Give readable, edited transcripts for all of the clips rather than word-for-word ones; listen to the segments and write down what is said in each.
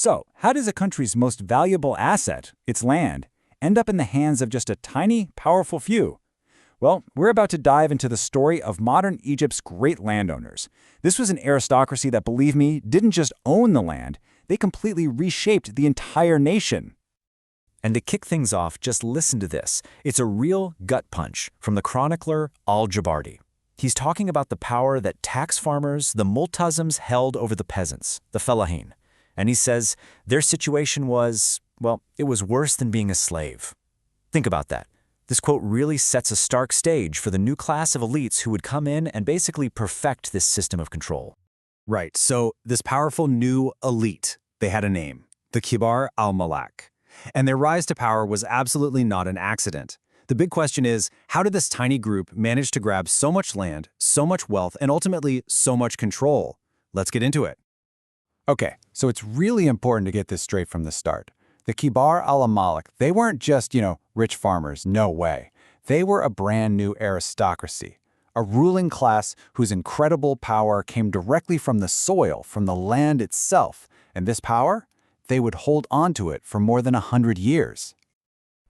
So, how does a country's most valuable asset, its land, end up in the hands of just a tiny, powerful few? Well, we're about to dive into the story of modern Egypt's great landowners. This was an aristocracy that, believe me, didn't just own the land, they completely reshaped the entire nation. And to kick things off, just listen to this. It's a real gut punch from the chronicler Al-Jabardi. He's talking about the power that tax farmers, the multazims, held over the peasants, the fellahin. And he says their situation was, well, it was worse than being a slave. Think about that. This quote really sets a stark stage for the new class of elites who would come in and basically perfect this system of control. Right, so this powerful new elite, they had a name, the Kibar al-Malak. And their rise to power was absolutely not an accident. The big question is, how did this tiny group manage to grab so much land, so much wealth, and ultimately so much control? Let's get into it. Okay, so it's really important to get this straight from the start. The Kibar al-Malak, they weren't just, rich farmers, no way. They were a brand new aristocracy, a ruling class whose incredible power came directly from the soil, from the land itself. And this power? They would hold on to it for more than 100 years.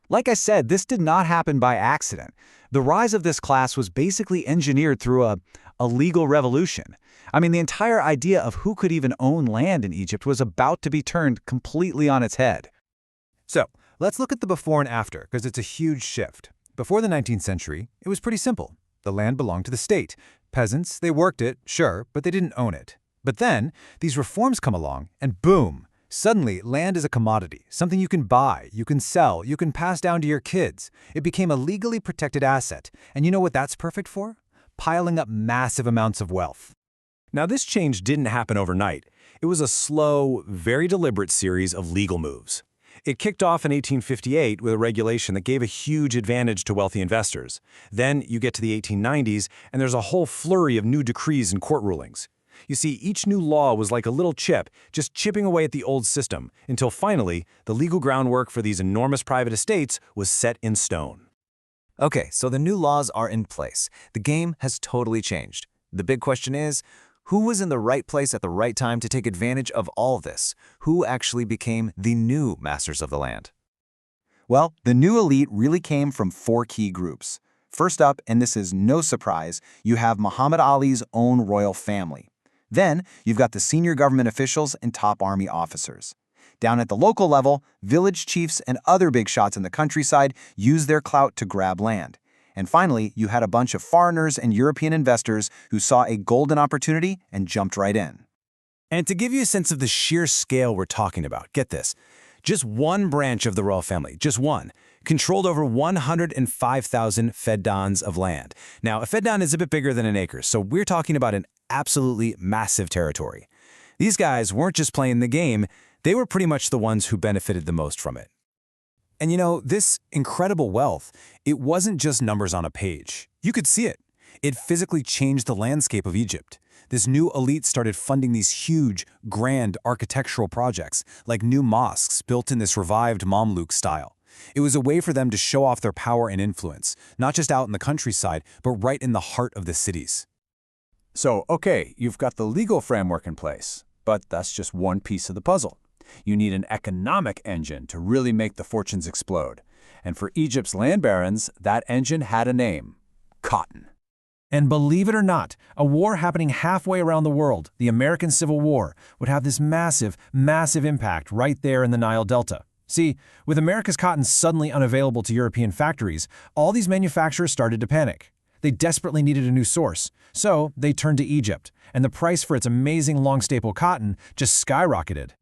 Like I said, this did not happen by accident. The rise of this class was basically engineered through a legal revolution. I mean, the entire idea of who could even own land in Egypt was about to be turned completely on its head. So, let's look at the before and after, because it's a huge shift. Before the 19th century, it was pretty simple. The land belonged to the state. Peasants, they worked it, sure, but they didn't own it. But then, these reforms come along, and boom! Suddenly, land is a commodity, something you can buy, you can sell, you can pass down to your kids. It became a legally protected asset. And you know what that's perfect for? Piling up massive amounts of wealth. Now, this change didn't happen overnight. It was a slow, very deliberate series of legal moves. It kicked off in 1858 with a regulation that gave a huge advantage to wealthy investors. Then you get to the 1890s, and there's a whole flurry of new decrees and court rulings. You see, each new law was like a little chip, just chipping away at the old system, until finally, the legal groundwork for these enormous private estates was set in stone. Okay, so the new laws are in place. The game has totally changed. The big question is, who was in the right place at the right time to take advantage of all this? Who actually became the new masters of the land? Well, the new elite really came from 4 key groups. First up, and this is no surprise, you have Muhammad Ali's own royal family. Then, you've got the senior government officials and top army officers. Down at the local level, village chiefs and other big shots in the countryside use their clout to grab land. And finally, you had a bunch of foreigners and European investors who saw a golden opportunity and jumped right in. And to give you a sense of the sheer scale we're talking about, get this. Just one branch of the royal family, just one, controlled over 105,000 feddans of land. Now, a feddan is a bit bigger than an acre, so we're talking about an absolutely massive territory. These guys weren't just playing the game, they were pretty much the ones who benefited the most from it. And this incredible wealth, it wasn't just numbers on a page. You could see it. It physically changed the landscape of Egypt. This new elite started funding these huge, grand architectural projects, like new mosques built in this revived Mamluk style. It was a way for them to show off their power and influence, not just out in the countryside, but right in the heart of the cities. So, okay, you've got the legal framework in place, but that's just one piece of the puzzle. You need an economic engine to really make the fortunes explode. And for Egypt's land barons, that engine had a name: cotton. And believe it or not, a war happening halfway around the world, the American Civil War, would have this massive, massive impact right there in the Nile Delta. See, with America's cotton suddenly unavailable to European factories, all these manufacturers started to panic. They desperately needed a new source, so they turned to Egypt, and the price for its amazing long staple cotton just skyrocketed.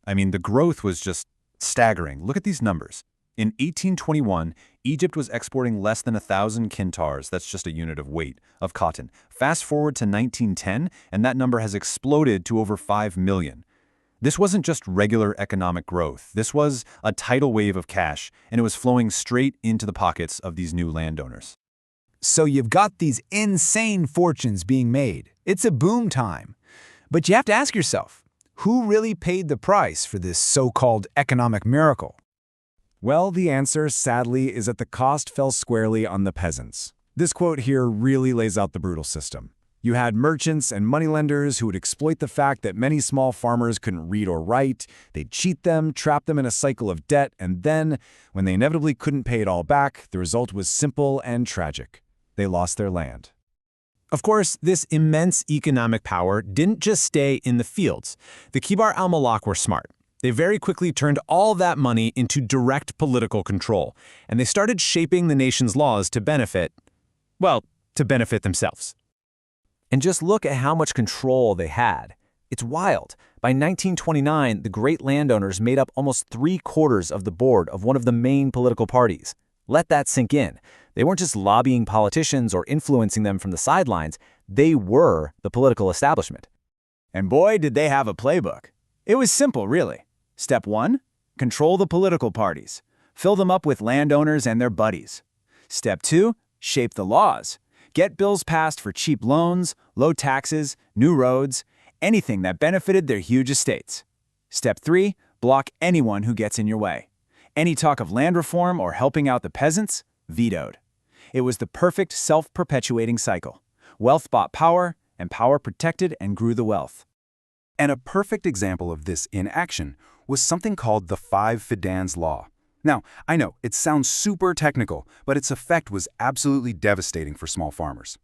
I mean, the growth was just staggering. Look at these numbers. In 1821, Egypt was exporting less than 1,000 quintars, that's just a unit of weight, of cotton. Fast forward to 1910, and that number has exploded to over 5 million. This wasn't just regular economic growth. This was a tidal wave of cash, and it was flowing straight into the pockets of these new landowners. So you've got these insane fortunes being made. It's a boom time. But you have to ask yourself, who really paid the price for this so-called economic miracle? Well, the answer, sadly, is that the cost fell squarely on the peasants. This quote here really lays out the brutal system. You had merchants and moneylenders who would exploit the fact that many small farmers couldn't read or write. They'd cheat them, trap them in a cycle of debt, and then, when they inevitably couldn't pay it all back, the result was simple and tragic. They lost their land. Of course, this immense economic power didn't just stay in the fields. The Kibar al-Malak were smart. They very quickly turned all that money into direct political control, and they started shaping the nation's laws to benefit themselves. And just look at how much control they had. It's wild. By 1929, the great landowners made up almost 3/4 of the board of one of the main political parties. Let that sink in. They weren't just lobbying politicians or influencing them from the sidelines. They were the political establishment. And boy, did they have a playbook. It was simple, really. Step 1, control the political parties. Fill them up with landowners and their buddies. Step 2, shape the laws. Get bills passed for cheap loans, low taxes, new roads, anything that benefited their huge estates. Step 3, block anyone who gets in your way. Any talk of land reform or helping out the peasants, vetoed. It was the perfect self-perpetuating cycle. Wealth bought power, and power protected and grew the wealth. And a perfect example of this in action was something called the Five Fidans Law. Now, I know, it sounds super technical, but its effect was absolutely devastating for small farmers.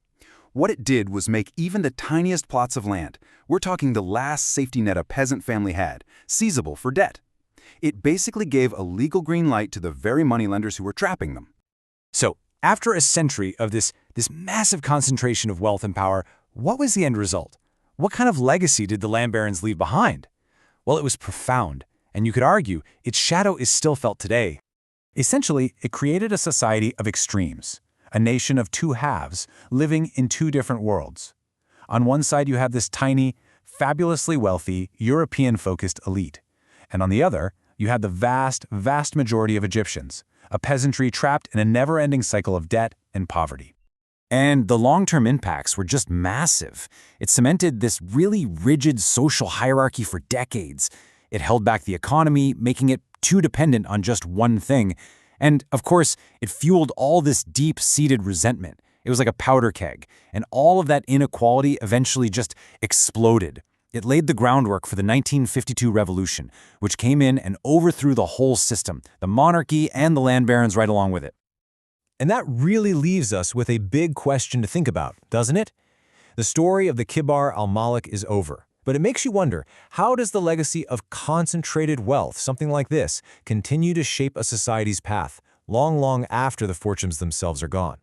What it did was make even the tiniest plots of land, we're talking the last safety net a peasant family had, seizable for debt. It basically gave a legal green light to the very moneylenders who were trapping them. So, after a century of this massive concentration of wealth and power, what was the end result? What kind of legacy did the land barons leave behind? Well, it was profound, and you could argue its shadow is still felt today. Essentially, it created a society of extremes, a nation of two halves living in two different worlds. On one side, you have this tiny, fabulously wealthy, European-focused elite, and on the other, you had the vast majority of Egyptians, a peasantry trapped in a never-ending cycle of debt and poverty. And the long-term impacts were just massive. It cemented this really rigid social hierarchy for decades. It held back the economy, making it too dependent on just one thing. And, of course, it fueled all this deep-seated resentment. It was like a powder keg, and all of that inequality eventually just exploded. It laid the groundwork for the 1952 revolution, which came in and overthrew the whole system, the monarchy and the land barons right along with it. And that really leaves us with a big question to think about, doesn't it? The story of the Kibar al-Malak is over, but it makes you wonder, how does the legacy of concentrated wealth, something like this, continue to shape a society's path, long after the fortunes themselves are gone?